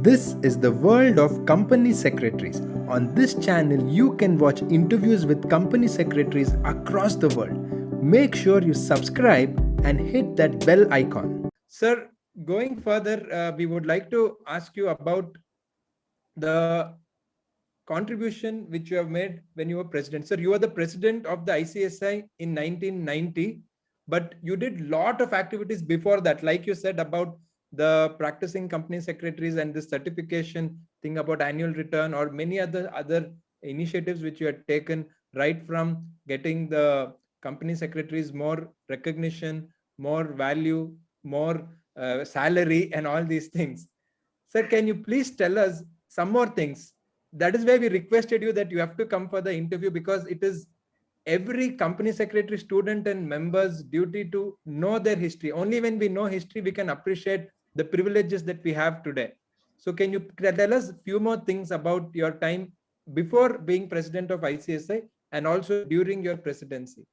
This is the world of company secretaries. On this channel, you can watch interviews with company secretaries across the world. Make sure you subscribe and hit that bell icon. Sir, going further, we would like to ask you about the contribution which you have made when you were president. Sir, you were the president of the ICSI in 1990, but you did lot of activities before that, like you said about the practicing company secretaries and the certification thing about annual return, or many other initiatives which you had taken, right from getting the company secretaries more recognition, more value, more salary, and all these things. Sir, can you please tell us some more things? That is why we requested you that you have to come for the interview, because it is every company secretary, student and members' duty to know their history. Only when we know history, we can appreciate the privileges that we have today. So can you tell us a few more things about your time before being president of ICSI and also during your presidency?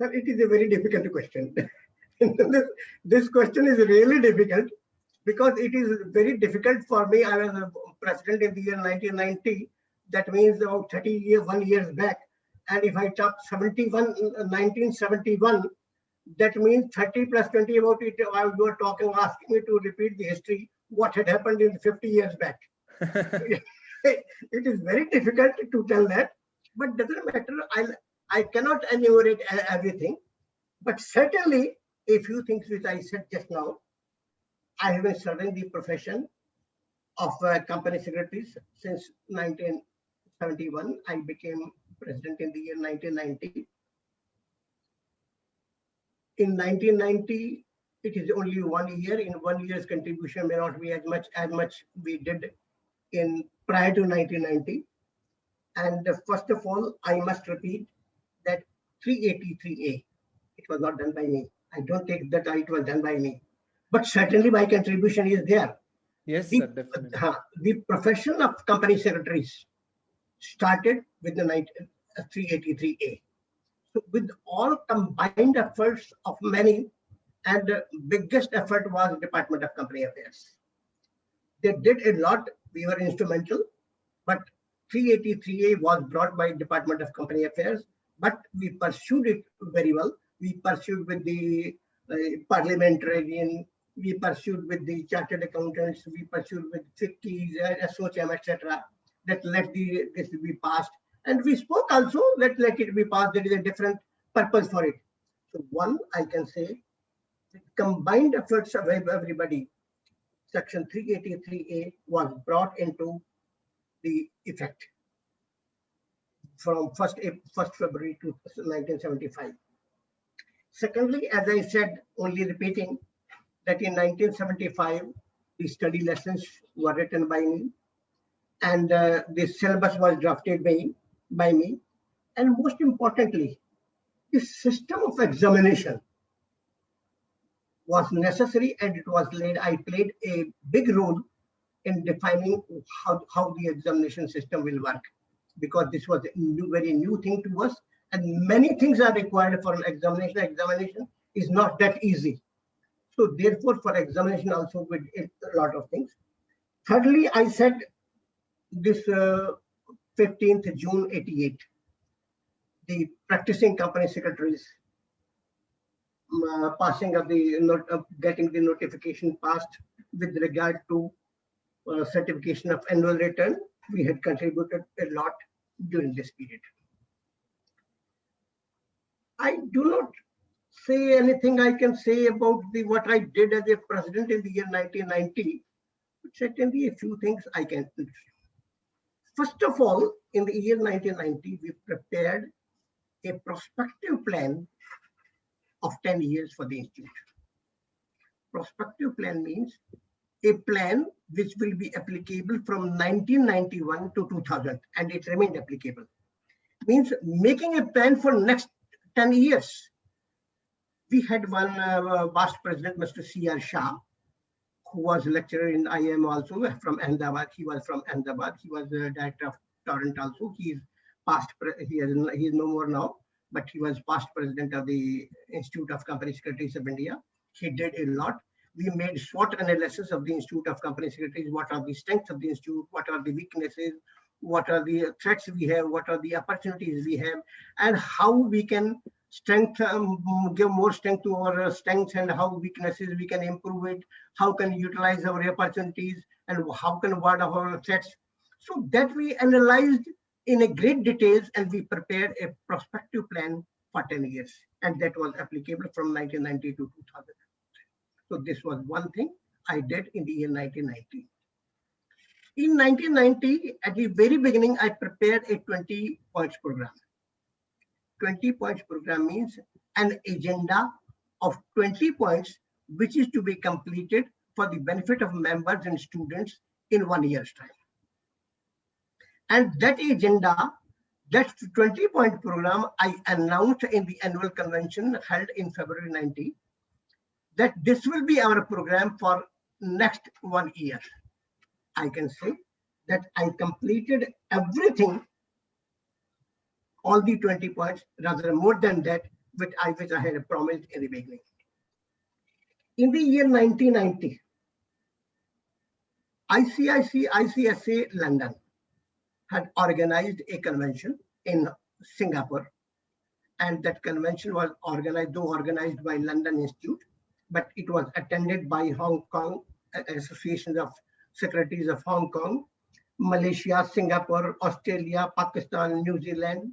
Sir, it is a very difficult question. this question is really difficult because it is very difficult for me. I was a president in the year 1990. That means about 1 years back. And if I talk 1971, that means 30 plus 20 about it. You were talking, asking me to repeat the history, what had happened in 50 years back. It is very difficult to tell that, but doesn't matter. I cannot enumerate everything, but certainly a few things which I said just now. I have been serving the profession of company secretaries since 1971. I became president in the year 1990. In 1990, it is only 1 year. In 1 year's contribution may not be as much we did in prior to 1990. And first of all, I must repeat that 383A, it was not done by me. I don't take that it was done by me, but certainly my contribution is there. Yes, sir, definitely. The profession of company secretaries started with the 383A. So with all combined efforts of many, and the biggest effort was Department of Company Affairs. They did a lot. We were instrumental, but 383A was brought by Department of Company Affairs, but we pursued it very well. We pursued with the parliamentarian, we pursued with the chartered accountants, we pursued with FICCIs, SOCHM, etc. That let this be passed. And we spoke also that let it be passed. There is a different purpose for it. So one, I can say, combined efforts of everybody, Section 383A was brought into the effect from 1st February 1975. Secondly, as I said, only repeating that in 1975, the study lessons were written by me, and the syllabus was drafted by me. And most importantly, the system of examination was necessary, and it was laid. I played a big role in defining how the examination system will work, because this was a very new thing to us, and many things are required for an examination. Examination is not that easy. So therefore, for examination also we did a lot of things. Thirdly, I said this 15th June 88, the practicing company secretaries passing of getting the notification passed with regard to certification of annual return. We had contributed a lot during this period. I do not say anything I can say about what I did as a president in the year 1990, but certainly a few things I can say. First of all, in the year 1990, we prepared a prospective plan of 10 years for the institute. Prospective plan means a plan which will be applicable from 1991 to 2000, and it remained applicable. Means making a plan for next 10 years. We had one past president, Mr. C.R. Shah, who was a lecturer in IIM also from Ahmedabad. He was from Ahmedabad. He was the director of Torrent also. He is he is no more now, but he was past president of the Institute of Company Secretaries of India. He did a lot. We made SWOT analysis of the Institute of Company Secretaries. What are the strengths of the institute? What are the weaknesses? What are the threats we have? What are the opportunities we have? And how we can give more strength to our strengths, and how weaknesses we can improve it. How can utilize our opportunities, and how can ward off our threats. So that we analyzed in a great details, and we prepared a prospective plan for 10 years. And that was applicable from 1990 to 2000. So this was one thing I did in the year 1990. In 1990, at the very beginning, I prepared a 20 points program. 20 points program means an agenda of 20 points, which is to be completed for the benefit of members and students in 1 year's time. And that agenda, that 20-point program, I announced in the annual convention held in February 90, that this will be our program for next 1 year. I can say that I completed everything, all the 20 points, rather more than that, which I had promised in the beginning. In the year 1990, ICSI London had organized a convention in Singapore, and that convention was organized by London Institute, but it was attended by Hong Kong Association of Secretaries of Hong Kong, Malaysia, Singapore, Australia, Pakistan, New Zealand.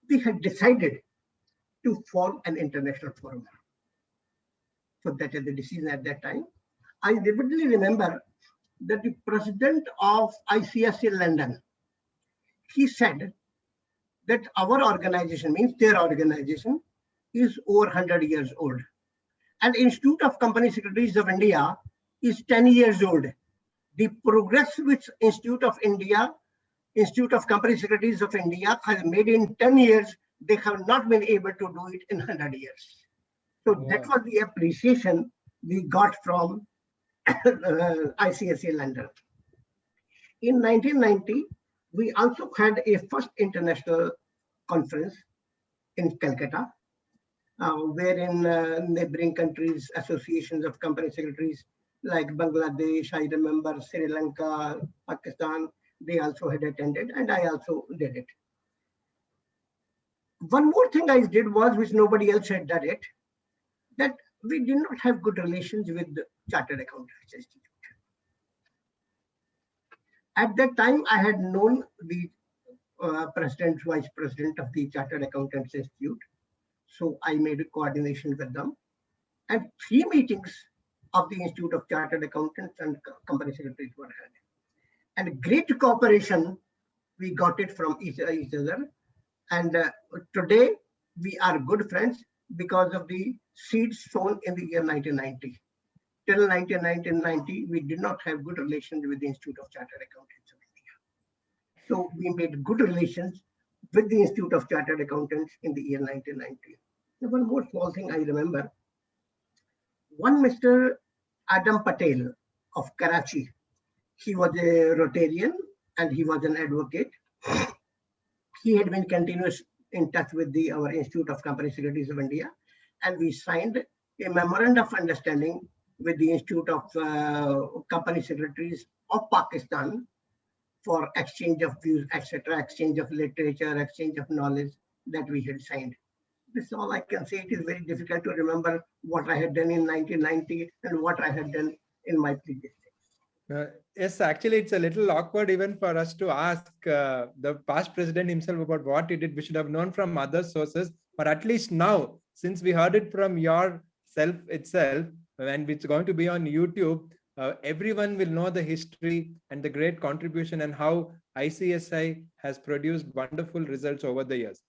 We had decided to form an international forum. So that is the decision at that time. I vividly remember that the president of ICSI London, he said that our organization, means their organization, is over 100 years old. And Institute of Company Secretaries of India is 10 years old. The progress which Institute of Company Secretaries of India has made in 10 years, they have not been able to do it in 100 years. So that was the appreciation we got from ICSI London. In 1990, we also had a first international conference in Calcutta, wherein neighboring countries, associations of company secretaries like Bangladesh, I remember Sri Lanka, Pakistan, they also had attended, and I also did it. One more thing I did was, which nobody else had done it, that we did not have good relations with the Chartered Accountants Institute. At that time, I had known the president, vice president of the Chartered Accountants Institute. So I made a coordination with them, and 3 meetings of the Institute of Chartered Accountants and Company Secretaries were held. And great cooperation, we got it from each other. And today we are good friends because of the seeds sown in the year 1990. Till 1990, we did not have good relations with the Institute of Chartered Accountants of India. So we made good relations with the Institute of Chartered Accountants in the year 1990. Now, one more small thing I remember. One Mr. Adam Patel of Karachi, he was a Rotarian and he was an advocate. He had been continuous in touch with our Institute of Company Secretaries of India, and we signed a memorandum of understanding with the Institute of Company Secretaries of Pakistan for exchange of views, etc., exchange of literature, exchange of knowledge that we had signed. This is all I can say. It is very difficult to remember what I had done in 1990 and what I had done in my previous days. Yes, actually, it's a little awkward even for us to ask the past president himself about what he did. We should have known from other sources, but at least now, since we heard it from yourself itself, and it's going to be on YouTube, everyone will know the history and the great contribution and how ICSI has produced wonderful results over the years.